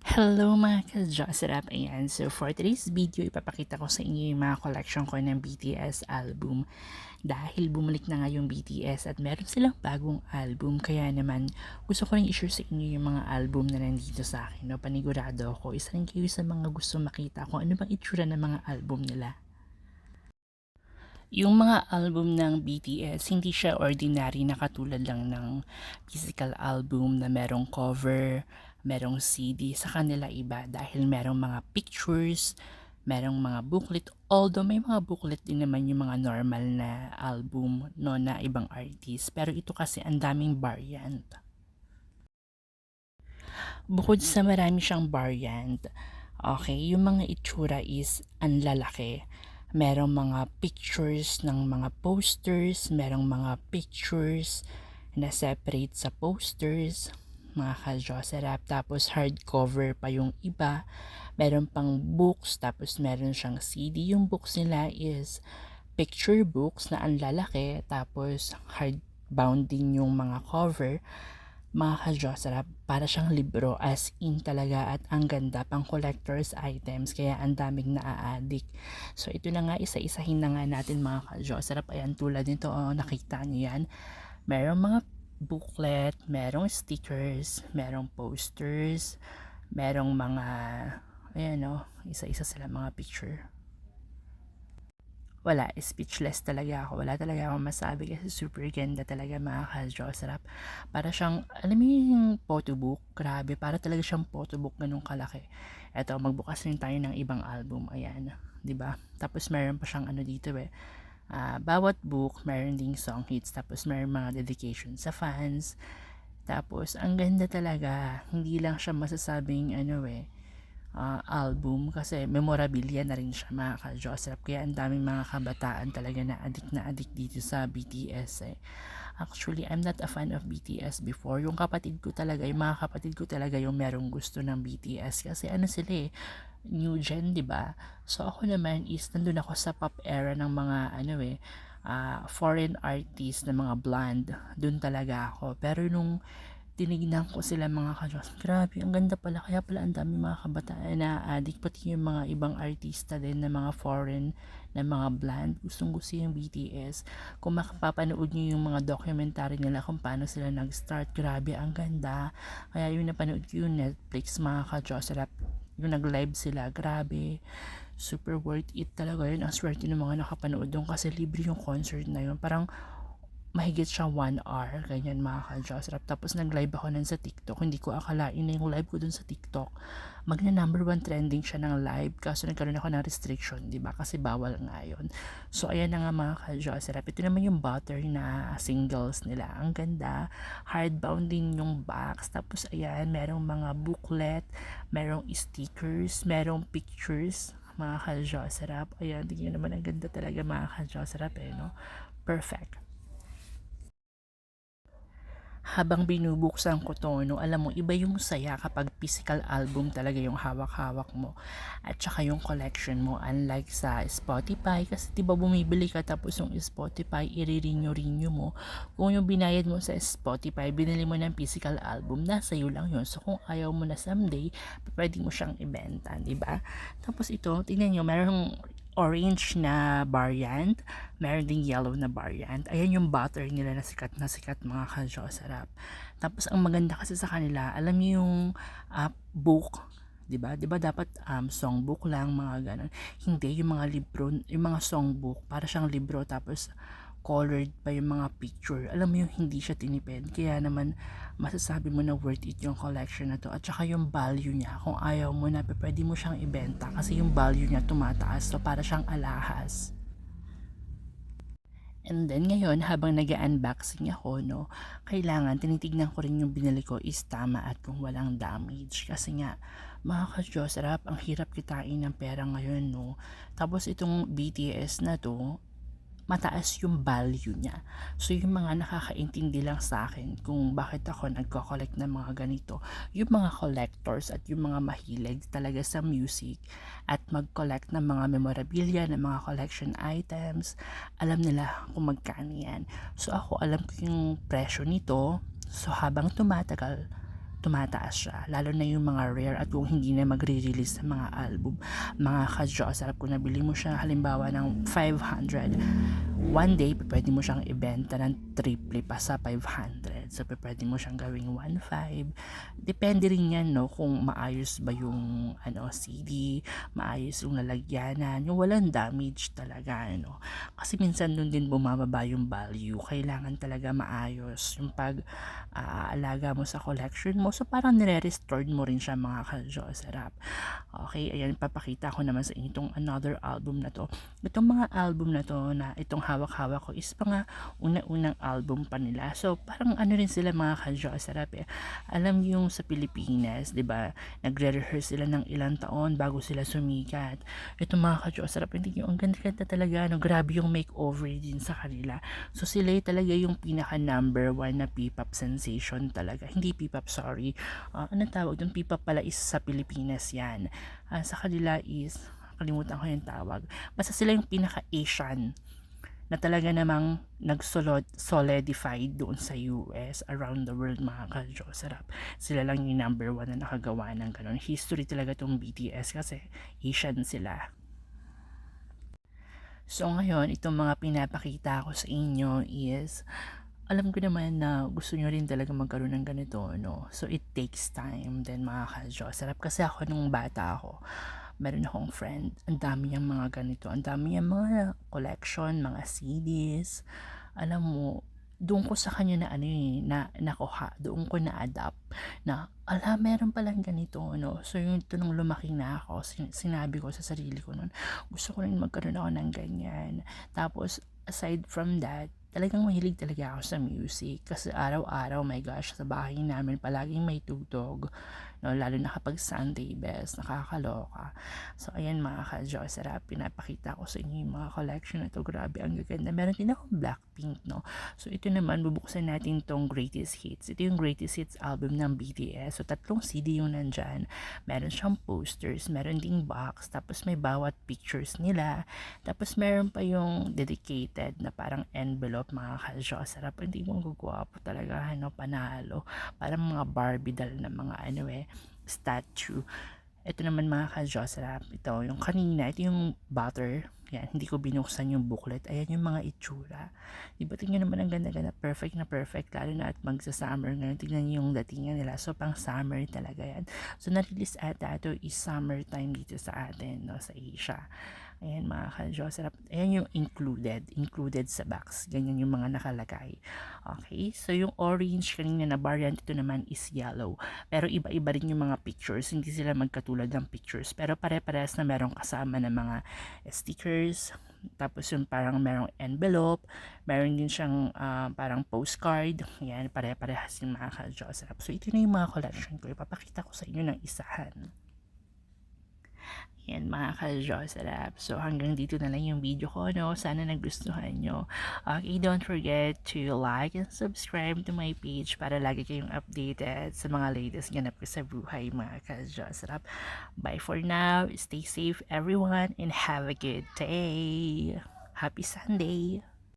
Hello mga ka-Jocerap! Ayan, so for today's video, ipapakita ko sa inyo yung mga collection ko ng BTS album. Dahil bumalik na nga yung BTS at meron silang bagong album, kaya naman gusto ko rin i-share sa inyo yung mga album na nandito sa akin. No? Panigurado ako, isa rin kayo sa mga gusto makita kung ano bang itsura ng mga album nila. Yung mga album ng BTS, hindi siya ordinary na katulad lang ng physical album na merong cover, merong CD. Sa kanila iba dahil merong mga pictures, merong mga booklet. Although may mga booklet din naman yung mga normal na album no, na ibang artist. Pero ito kasi ang daming variant. Bukod sa marami siyang variant, okay, yung mga itsura is ang lalaki. Merong mga pictures ng mga posters, merong mga pictures na separate sa posters, mga ka-Jocerap. Tapos hardcover pa yung iba. Meron pang books, tapos meron siyang CD. Yung books nila is picture books na ang lalaki, tapos hardbound din yung mga cover, mga ka-Jocerap, para siyang libro as in talaga, at ang ganda, pang collector's items, kaya ang daming naa-addict. So ito na nga, isa-isahin na nga natin mga ka-Jocerap. Ayan, tulad nito, nakita niyo yan. Merong mga booklet, merong stickers, merong posters, merong mga, ayan isa-isa sila mga picture. Wala, speechless talaga ako. Wala talaga akong masabi kasi super ganda talaga mga ka-Jocerap. Para siyang, alam mo yung photobook? Grabe, para talaga siyang photobook ganun kalaki. Eto, magbukas rin tayo ng ibang album. Ayan, 'di ba? Tapos meron pa siyang ano dito bawat book, meron ding song hits. Tapos meron mga dedication sa fans. Tapos, ang ganda talaga. Hindi lang siya masasabing album kasi memorabilia na rin siya mga ka-Jocerap, kaya ang daming mga kabataan talaga na addict dito sa BTS Actually, I'm not a fan of BTS before. Yung kapatid ko talaga, yung mga kapatid ko talaga yung merong gusto ng BTS kasi ano sila new gen, 'di ba? So ako naman is nandun ako sa pop era ng mga foreign artists na mga blonde. Doon talaga ako. Pero nung tinignan ko sila mga ka-Diyos, grabe, ang ganda pala. Kaya pala ang dami mga kabataan na addict, pati yung mga ibang artista din na mga foreign na mga bland. Gustong gusto yung BTS. Kung makapapanood nyo yung mga documentary nila kung paano sila nag-start, grabe, ang ganda. Kaya yung napanood ko yung Netflix mga ka-Diyos, yung nag-live sila, grabe. Super worth it talaga yun. Ang swerte ng mga nakapanood doon kasi libre yung concert na yun. Parang mahigit siya 1 hour, ganyan mga ka-Jocerap. Tapos nag-live ako nun sa TikTok. Hindi ko akalain na yung live ko dun sa TikTok, magna number 1 trending siya ng live. Kaso nagkaroon ako ng restriction, di ba? Kasi bawal nga yun. So, ayan na nga mga ka-Jocerap. Ito naman yung Butter na singles nila. Ang ganda. Hardbound din yung box. Tapos, ayan, merong mga booklet, merong stickers, merong pictures, mga ka-Jocerap. Ayan, tingnan naman, ang ganda talaga mga ka-Jocerap no? Perfect. Habang binubuksan ko 'to 'no, alam mo iba yung saya kapag physical album talaga yung hawak-hawak mo at saka yung collection mo, unlike sa Spotify. Kasi 'di ba bumibili ka tapos yung Spotify ire-renew mo. Kung yung binayad mo sa Spotify, binili mo ng physical album, nasa iyo lang yun. So kung ayaw mo na someday, pwede mo siyang ibenta, 'di ba? Tapos ito, tingnan niyo, merong orange na variant, meron ding yellow na variant. Ayan yung butter nila na sikat mga ka-Jocerap. Tapos ang maganda kasi sa kanila, alam niyo yung book, 'di ba? 'Di ba dapat songbook lang mga ganun. Hindi, yung mga libro, yung mga songbook para siyang libro, tapos colored pa yung mga picture. Alam mo yung hindi siya tinipid. Kaya naman masasabi mo na worth it yung collection na to. At saka yung value niya, kung ayaw mo na, pwede mo siyang ibenta kasi yung value niya tumataas. So para siyang alahas. And then ngayon, habang nag-unboxing ako, no, kailangan tinitignan ko rin yung binili ko is tama at kung walang damage. Kasi nga, mga ka-Diyos, ang hirap kitain ng pera ngayon, no. Tapos itong BTS na to, mataas yung value niya. So yung mga nakakaintindi lang sa akin kung bakit ako nagko-collect ng mga ganito, yung mga collectors at yung mga mahilig talaga sa music at mag-collect ng mga memorabilia, ng mga collection items, alam nila kung magkano yan. So ako, alam ko yung presyo nito. So habang tumatagal, tumataas siya. Lalo na yung mga rare at kung hindi na magre-release ng mga album. Mga ka-Joseph, kung nabili mo siya halimbawa ng 500, one day, pwede mo siyang ibenta ng triple pa sa 500. So, pwede mo siyang gawing 1.5. Depende rin yan, no, kung maayos ba yung CD, maayos yung lalagyanan, yung walang damage talaga, no. Kasi minsan dun din bumababa yung value. Kailangan talaga maayos yung pag-aalaga mo sa collection mo. So, parang nire-restore mo rin siya, mga ka-Joseph. Okay, ayan, papakita ko naman sa inyo itong another album na to. Itong mga album na to na itong hawak-hawak ko is mga una-unang album pa nila. So, parang ano rin sila, mga ka-Joseph, alam yung sa Pilipinas, 'di ba? Nagre-rehearse sila ng ilang taon bago sila sumikat. Itong mga ka-Joseph, hindi yung ang ganda-ganda talaga, no? Grabe yung makeover din sa kanila. So, sila talaga yung pinaka number one na P-pop sensation talaga. Hindi P-pop, sorry. Ano tawag doon? P-pop pala is sa Pilipinas yan. Sa kanila is, kalimutan ko yung tawag. Basta sila yung pinaka-Asian na talaga namang nag-solidified doon sa US, around the world, mga ka-Joseph. Sila lang yung number one na nakagawa ng ganun. History talaga tong BTS kasi Asian sila. So ngayon, itong mga pinapakita ko sa inyo is, alam ko naman na gusto nyo rin talaga magkaroon ng ganito, no? So it takes time din, mga ka-Joseph. Kasi ako nung bata ako, meron akong friend, ang dami niyang mga ganito, ang dami niyang mga collection, mga CDs. Alam mo, doon ko sa kanya na nakuha, doon ko na-adapt na, meron palang ganito, no? So, yung ito nung lumaki na ako, sinabi ko sa sarili ko nun, gusto ko rin magkaroon ako ng ganyan. Tapos, aside from that, talagang mahilig talaga ako sa music kasi araw-araw, my gosh, sa bahay namin palaging may tugtog, no? Lalo na kapag Sunday best, nakakaloka. So ayan, mga ka-Joseph, pinapakita ko sa inyo yung mga collection na to. Grabe, ang gaganda. Meron din akong Blackpink, no? So ito naman, bubuksan natin tong Greatest Hits. Ito yung Greatest Hits album ng BTS. So 3 CD yung nandyan. Meron siyang posters, meron ding box, tapos may bawat pictures nila, tapos meron pa yung dedicated na parang envelope, mga ka-Joseph. Hindi mo gugwapo talaga, panalo. Parang mga Barbie doll na mga statue. Ito naman, mga ka-Joseph, ito yung kanina, ito yung butter. Yan, hindi ko binuksan yung booklet. Ayan yung mga itsura. Diba, tingnan naman ang ganda-ganda. Perfect na perfect. Lalo na at magsa-summer ngayon. Tingnan nyo yung datingan nila. So, pang summer talaga yan. So, na-release ata ito is summertime dito sa atin, no, sa Asia. Ayan, mga ka-Joseph. Ayan yung included sa box. Ganyan yung mga nakalagay. Okay, so yung orange kanina na variant, ito naman is yellow. Pero iba-iba rin yung mga pictures. Hindi sila magkatulad ng pictures. Pero pare-parehas na merong kasama ng mga stickers. Tapos yung parang merong envelope. Meron din siyang parang postcard. Ayan, pare-parehas yung mga ka-Joseph. So ito na yung mga collection ko. Ipapakita ko sa inyo ng isahan. Yan, mga ka-Joseph. So hanggang dito na lang yung video ko, no? Sana nagustuhan nyo. Okay, don't forget to like and subscribe to my page para lagi kayong updated sa mga latest ganap ko sa buhay, mga ka-Joseph. Bye for now. Stay safe, everyone, and have a good day. Happy Sunday!